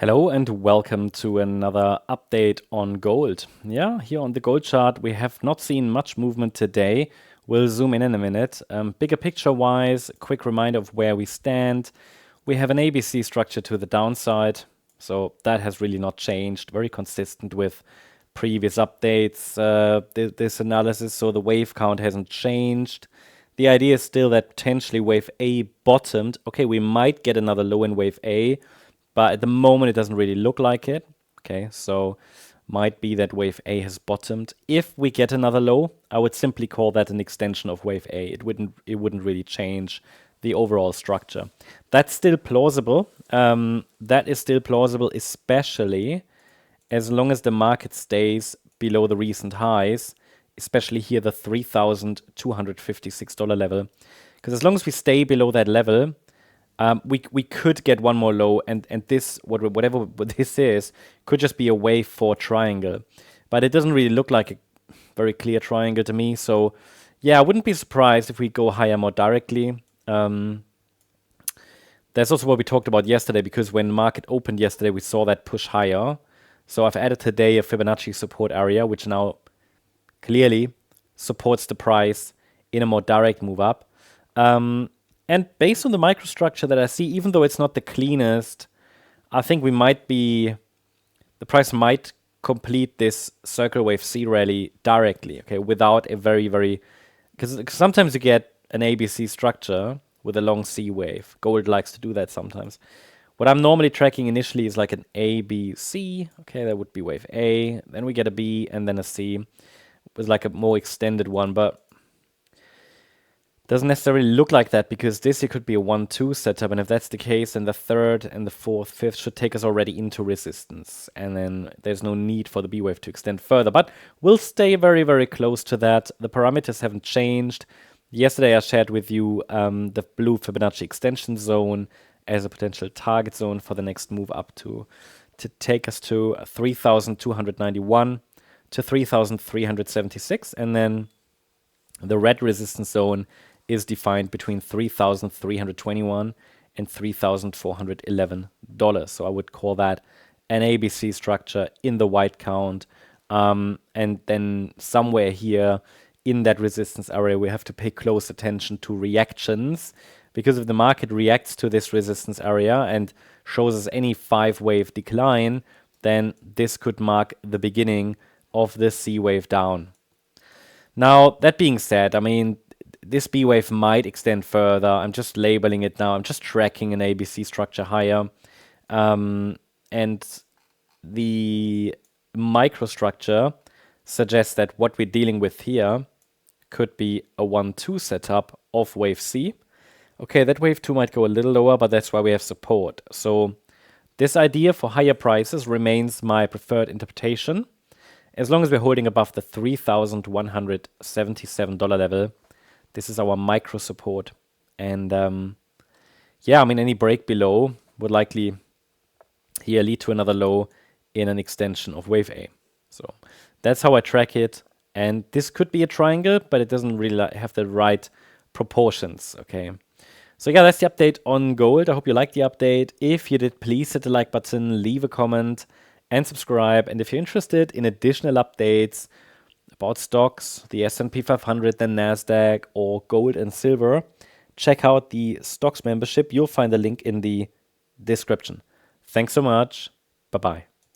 Hello and welcome to another update on gold. Yeah, here on the gold chart, we have not seen much movement today. We'll zoom in a minute. Bigger picture-wise, quick reminder of where we stand. We have an ABC structure to the downside, so that has really not changed. Very consistent with previous updates, this analysis, so the wave count hasn't changed. The idea is still that potentially wave A bottomed. Okay, we might get another low in wave A, but at the moment, it doesn't really look like it. Okay, so might be that wave A has bottomed. If we get another low, I would simply call that an extension of wave A. It wouldn't really change the overall structure. That's still plausible. That is still plausible, especially as long as the market stays below the recent highs, especially here the $3,256 level. Because as long as we stay below that level, we could get one more low, and this, whatever this is, could just be a wave 4 triangle. But it doesn't really look like a very clear triangle to me. So yeah, I wouldn't be surprised if we go higher more directly. That's also what we talked about yesterday, because when market opened yesterday, we saw that push higher. So I've added today a Fibonacci support area, which now clearly supports the price in a more direct move up. And based on the microstructure that I see, even though it's not the cleanest, I think the price might complete this circle wave C rally directly, okay, without a because sometimes you get an ABC structure with a long C wave. Gold likes to do that sometimes. What I'm normally tracking initially is like an A, B, C. Okay, that would be wave A. Then we get a B and then a C. It was like a more extended one, but doesn't necessarily look like that, because this here could be a 1-2 setup, and if that's the case, then the third and the fourth, fifth should take us already into resistance, and then there's no need for the B wave to extend further. But we'll stay very, very close to that. The parameters haven't changed. Yesterday I shared with you the blue Fibonacci extension zone as a potential target zone for the next move up to take us to 3,291 to 3,376, and then the red resistance zone is defined between $3,321 and $3,411. So I would call that an ABC structure in the white count. And then somewhere here in that resistance area, we have to pay close attention to reactions, because if the market reacts to this resistance area and shows us any 5-wave decline, then this could mark the beginning of the C wave down. Now, that being said, I mean, this B wave might extend further. I'm just labeling it now. I'm just tracking an ABC structure higher. And the microstructure suggests that what we're dealing with here could be a 1-2 setup of wave C. Okay, that wave 2 might go a little lower, but that's why we have support. So this idea for higher prices remains my preferred interpretation. As long as we're holding above the $3,177 level, this is our micro support. And yeah, I mean, any break below would likely here lead to another low in an extension of wave A. So that's how I track it. And this could be a triangle, but it doesn't really have the right proportions, okay? So yeah, that's the update on gold. I hope you liked the update. If you did, please hit the like button, leave a comment, and subscribe. And if you're interested in additional updates about stocks, the S&P 500, the Nasdaq, or gold and silver, check out the stocks membership. You'll find the link in the description. Thanks so much. Bye-bye.